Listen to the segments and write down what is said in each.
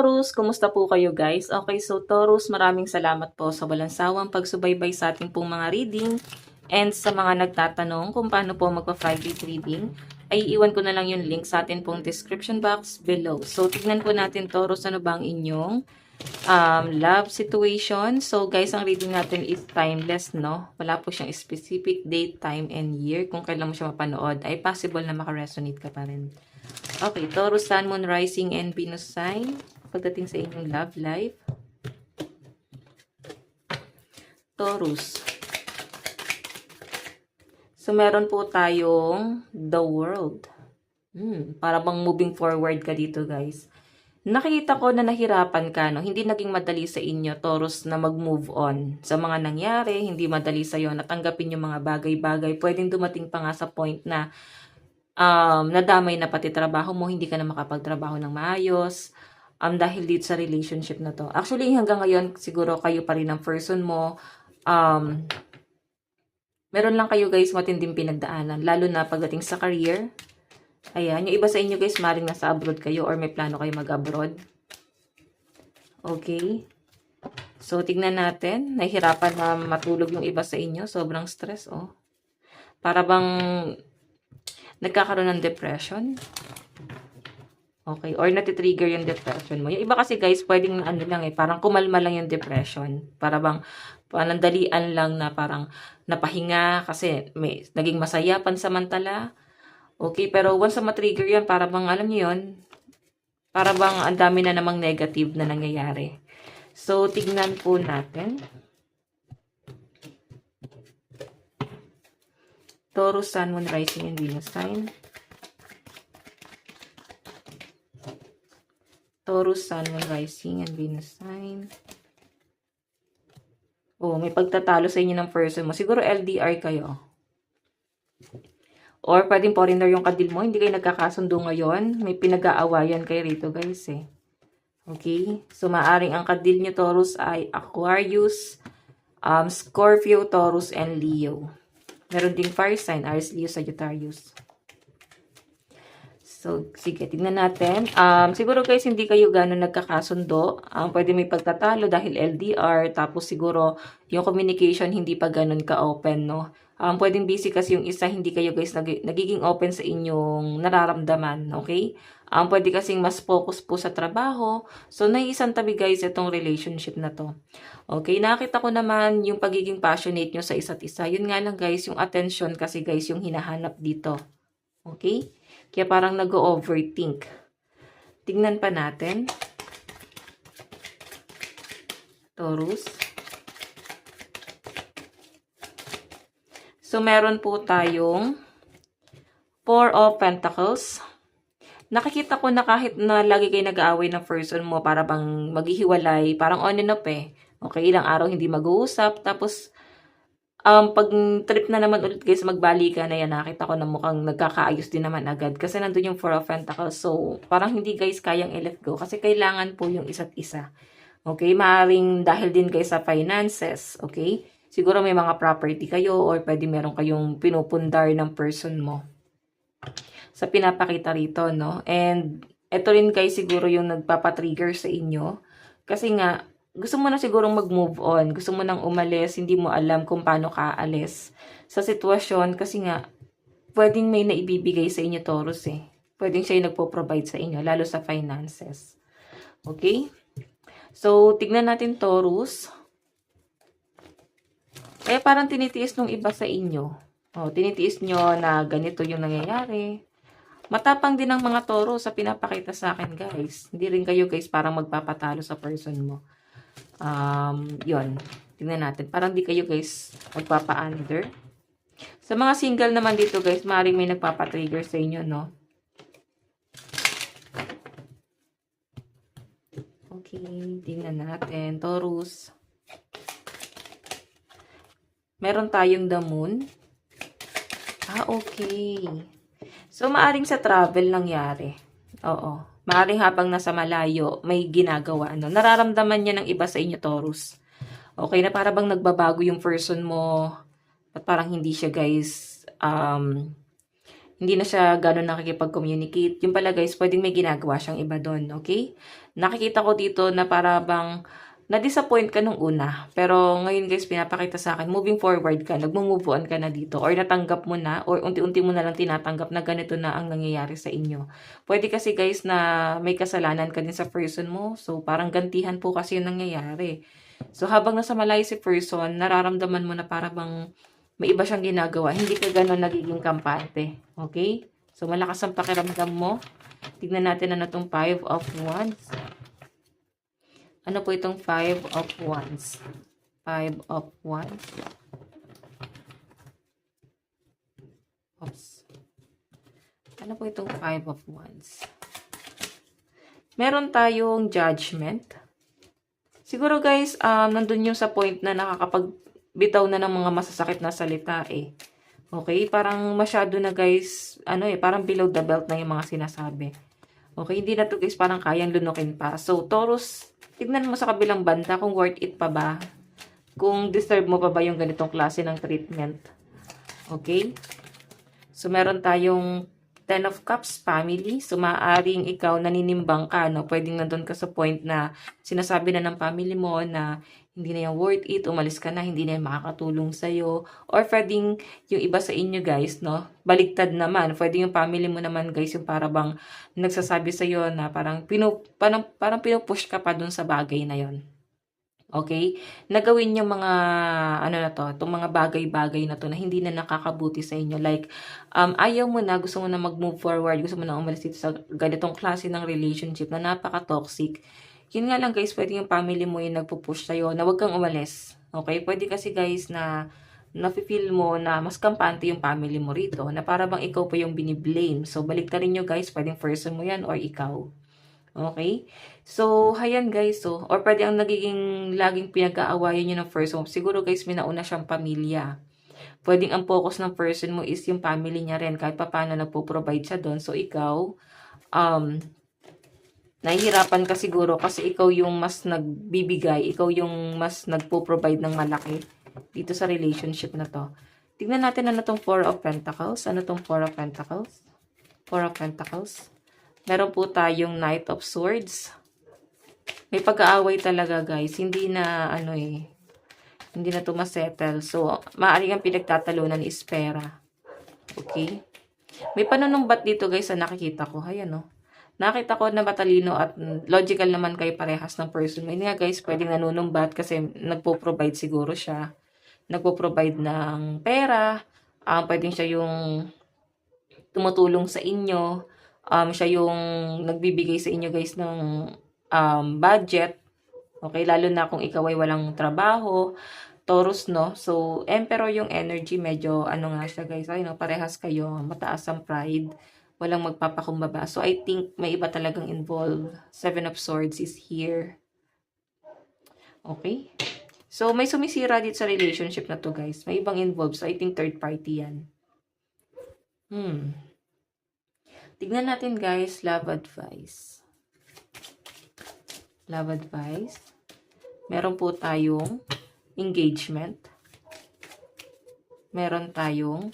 Taurus, kumusta po kayo guys? Okay, so Taurus, maraming salamat po sa walang sawang pagsubaybay sa ating pong mga reading. And sa mga nagtatanong kung paano po magpa-private reading, ay iwan ko na lang yung link sa atin pong description box below. So, tignan po natin Taurus, ano bang inyong love situation. So, guys, ang reading natin is timeless, no? Wala po siyang specific date, time, and year. Kung kailan mo siya mapanood, ay possible na makaresonate ka pa rin. Okay, Taurus, Sun, Moon, Rising, and Venus sign. Pagdating sa inyong love life. Taurus. So, meron po tayong the world. Para bang moving forward ka dito, guys. Nakikita ko na nahirapan ka, no? Hindi naging madali sa inyo, Taurus, na mag-move on sa mga nangyari. Hindi madali sa iyo natanggapin yung mga bagay-bagay. Pwedeng dumating pa nga sa point na nadamay na pati trabaho mo, hindi ka na makapagtrabaho ng maayos. Dahil dito sa relationship na to. Actually, hanggang ngayon, siguro kayo pa rin ang person mo. Meron lang kayo guys matinding pinagdaanan, lalo na pagdating sa career. Ayan, yung iba sa inyo guys, maring nasa abroad kayo or may plano kayo mag-abroad. Okay. So, tignan natin. Nahihirapan na matulog yung iba sa inyo. Sobrang stress, oh. Para bang nagkakaroon ng depression. Okay. Or natitrigger yung depression mo. Yung iba kasi guys, pwedeng ano lang eh, parang kumalma lang yung depression. Para bang panandalian lang na parang napahinga kasi may naging masaya pansamantala. Okay, pero once na matrigger yan, para bang alam niyo yun, para bang ang dami na namang negative na nangyayari. So, tignan po natin. Taurus, Sun, Moon, Rising, and Venus sign. Taurus, Sun, Moon, Rising, and Venus sign. Oh, may pagtatalo sa inyo ng person mo. Siguro LDR kayo. Or pwedeng foreigner yung kadil mo. Hindi kayo nagkakasundo ngayon. May pinag-aawayan kayo rito guys eh. Okay? So, maaring ang kadil nyo Taurus ay Aquarius, Scorpio, Taurus, and Leo. Meron ding fire sign, Aries, Leo, Sagittarius. So, sige, tignan natin. Siguro guys, hindi kayo gano'n nagkakasundo. Pwede may pagtatalo dahil LDR. Tapos siguro, yung communication hindi pa gano'n ka-open, no? Pwedeng busy kasi yung isa, hindi kayo guys nagiging open sa inyong nararamdaman, okay? Pwede kasing mas focus po sa trabaho. So, naiisang tabi guys itong relationship na to. Okay, nakita ko naman yung pagiging passionate nyo sa isa't isa. Yun nga lang guys, yung attention kasi guys yung hinahanap dito. Okay? Kaya parang nag-overthink. Tingnan pa natin. Taurus. So, meron po tayong Four of Pentacles. Nakikita ko na kahit na lagi kayo nag-aaway ng person mo, para bang maghihiwalay, parang on and off eh. Okay, ilang araw hindi mag-uusap. Tapos, pag trip na naman ulit guys, magbalikan na yan, nakita ko na mukhang nagkakaayos din naman agad. Kasi nandun yung Four of Pentacles. So, parang hindi guys kayang i-let go. Kasi kailangan po yung isa't isa. Okay, maaaring dahil din guys sa finances. Okay, siguro may mga property kayo or pwede meron kayong pinupundar ng person mo. Sa pinapakita rito, no? And, eto rin guys siguro yung nagpapatrigger sa inyo. Kasi nga, gusto mo na sigurong mag-move on. Gusto mo nang umalis. Hindi mo alam kung paano ka aalis sa sitwasyon. Kasi nga, pwedeng may naibibigay sa inyo, Taurus eh. Pwedeng siya yung nagpo-provide sa inyo, lalo sa finances. Okay? So, tignan natin, Taurus. Eh, parang tinitiis nung iba sa inyo. Oh, tinitiis nyo na ganito yung nangyayari. Matapang din ang mga Taurus sa pinapakita sa akin, guys. Hindi rin kayo, guys, parang magpapatalo sa person mo. Yun. Tingnan natin. Parang di kayo guys magpapa-under. Sa mga single naman dito guys, maaaring may nagpapa-trigger sa inyo, no? Okay. Tingnan natin. Taurus. Meron tayong the moon. Okay. So, maaaring sa travel nangyari. Oo. Maaaring habang nasa malayo, may ginagawa. Ano? Nararamdaman niya ng iba sa inyo, Taurus. Okay, na para bang nagbabago yung person mo. At parang hindi siya, guys, hindi na siya gano'n nakikipag-communicate. Yung pala, guys, pwedeng may ginagawa siyang iba doon, okay? Nakikita ko dito na para bang na-disappoint ka nung una. Pero ngayon guys, pinapakita sa akin, moving forward ka, nagmo-move on ka na dito. Or natanggap mo na, or unti-unti mo na lang tinatanggap na ganito na ang nangyayari sa inyo. Pwede kasi guys na may kasalanan ka din sa person mo. So parang gantihan po kasi yung nangyayari. So habang nasa malayo si person, nararamdaman mo na para bang may iba siyang ginagawa. Hindi ka gano'n nagiging kampante. Okay? So malakas ang pakiramdam mo. Tignan natin ano itong 5 of Wands. Ano po itong 5 of Wands? 5 of Wands. Oops. Ano po itong 5 of Wands? Meron tayong judgment. Siguro guys, nandun yung sa point na nakakapagbitaw na ng mga masasakit na salita eh. Okay? Parang masyado na guys, parang below the belt na yung mga sinasabi. Okay? Hindi na to guys, parang kayang lunukin pa. So, Taurus, tignan mo sa kabilang banda kung worth it pa ba. Kung deserve mo pa ba yung ganitong klase ng treatment. Okay? So, meron tayong 10 of Cups, family. So, maaaring ikaw naninimbang ka, no? Pwedeng nandun ka sa point na sinasabi na ng family mo na hindi na yung worth it, umalis ka na, hindi na yung makakatulong sa'yo. Or pwedeng yung iba sa inyo guys, no? Baligtad naman. Pwedeng yung family mo naman guys, yung para bang nagsasabi sa'yo na parang pinupush ka pa dun sa bagay na yon. Okay? Nagawin yung mga, itong mga bagay-bagay na to na hindi na nakakabuti sa inyo. Like, ayaw mo na, gusto mo na mag-move forward, gusto mo na umalis dito sa ganitong klase ng relationship na napaka-toxic. Yun nga lang guys, pwede yung family mo yung nagpo-push sa'yo na huwag kang umalis. Okay? Pwede kasi guys na nafe-feel mo na mas kampante yung family mo rito, na para bang ikaw pa yung biniblame. So, balik na rin nyo guys, pwedeng person mo yan or ikaw. Okay? So, hayan guys. So, or pwede ang nagiging laging pinag-aawayan nyo ng first home. Siguro guys, may nauna siyang pamilya. Pwedeng ang focus ng person mo is yung family niya rin. Kahit pa paano nagpo-provide siya doon. So, ikaw, nahihirapan ka siguro kasi ikaw yung mas nagbibigay. Ikaw yung mas nagpo-provide ng malaki dito sa relationship na to. Tignan natin ano tong 4 of Pentacles. Ano tong 4 of Pentacles? 4 of Pentacles. Meron po tayong Knight of Swords. May pag-aaway talaga guys. Hindi na hindi na to masettle. So, maaari ang pinagtatalunan is pera. Okay? May panunumbat dito guys na nakikita ko. Ayan no. Nakita ko na matalino at logical naman kayo parehas ng person. May nga guys, pwedeng nanunumbat kasi nagpo-provide siguro siya. Nagpo-provide ng pera. Pwedeng siya yung tumutulong sa inyo. Siya yung nagbibigay sa inyo guys ng budget. Okay, lalo na kung ikaw ay walang trabaho. Taurus, no? So, Emperor yung energy, medyo nga siya guys. Ay, no, parehas kayo, mataas ang pride. Walang magpapakumbaba. So, I think may iba talagang involved. 7 of Swords is here. Okay? So, may sumisira dito sa relationship na to, guys. May ibang involved. So, I think third party yan. Tignan natin, guys. Love advice. Love advice. Meron po tayong engagement. Meron tayong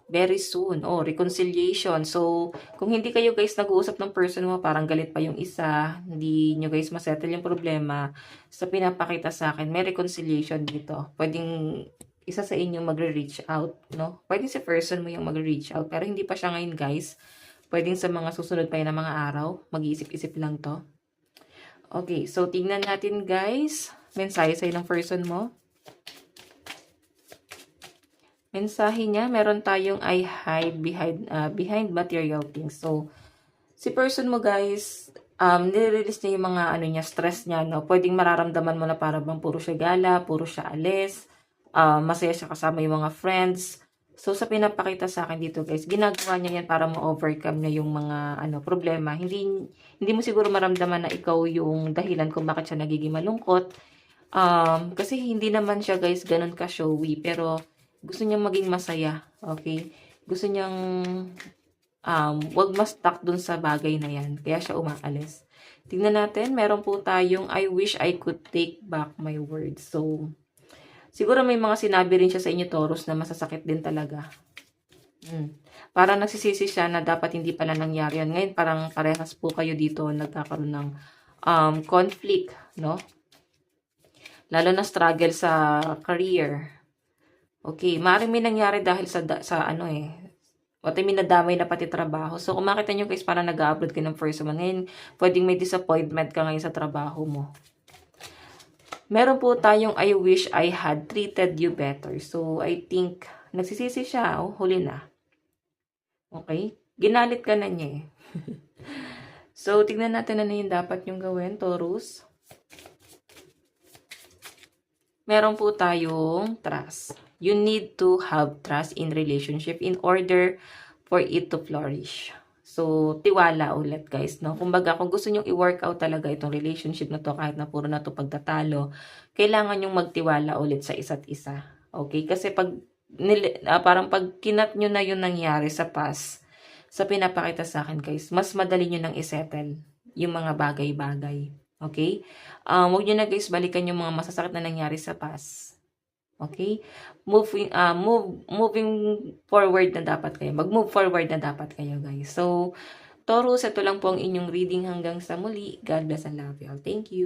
very soon. Reconciliation. So, kung hindi kayo guys nag-uusap ng person mo, parang galit pa yung isa, hindi nyo guys masettle yung problema, sa pinapakita sa akin, may reconciliation dito. Pwedeng isa sa inyo magre-reach out, no? Pwedeng si person mo yung magre-reach out, pero hindi pa siya ngayon guys. Pwedeng sa mga susunod pa yun na mga araw, mag-iisip-isip lang to. Okay, so tingnan natin guys, mensahe sa'yo ng person mo. Mensahe niya, meron tayong I hide behind material things. So, si person mo guys, nire-release niya yung mga niya, stress niya, no? Pwedeng mararamdaman mo na para bang puro siya gala, puro siya alis, masaya siya kasama yung mga friends. So, sa pinapakita sa akin dito guys, ginagawa niya yan para ma-overcome niya yung mga problema. Hindi mo siguro maramdaman na ikaw yung dahilan kung bakit siya nagiging malungkot. Kasi hindi naman siya guys ganun ka-showy, pero gusto niyang maging masaya, okay? Gusto niyang wag ma-stuck dun sa bagay na yan. Kaya siya umaalis. Tingnan natin, meron po tayong I wish I could take back my words. So, siguro may mga sinabi rin siya sa inyo, Taurus, na masasakit din talaga. Parang nagsisisi siya na dapat hindi pala nangyari yan. Ngayon, parang parehas po kayo dito nagkakaroon ng conflict, no? Lalo na struggle sa career. Okay, maaaring may nangyari dahil sa ano what I mean, nadamay na pati trabaho. So, kung makita nyo guys, parang nag-upload ka ng first month. Ngayon, pwedeng may disappointment ka ngayon sa trabaho mo. Meron po tayong I wish I had treated you better. So, I think, nagsisisi siya. Oh, huli na. Okay? Ginalit ka na niya eh. So, tignan natin ano yung dapat yung gawin, Taurus. Meron po tayong trust. You need to have trust in relationship in order for it to flourish. So, tiwala ulit guys, no? Kumbaga, kung gusto nyong i-work out talaga itong relationship na to, kahit na puro na to pagtatalo, kailangan nyong magtiwala ulit sa isa't isa. Okay? Kasi parang pag kinat nyo na yung nangyari sa past, sa pinapakita sa akin guys, mas madali nyo nang isettle yung mga bagay-bagay. Okay? Huwag nyo na guys balikan yung mga masasakit na nangyari sa past. Okay? Moving forward na dapat kayo. Mag-move forward na dapat kayo guys. So, Taurus, ito lang po ang inyong reading hanggang sa muli. God bless and love you all. Thank you.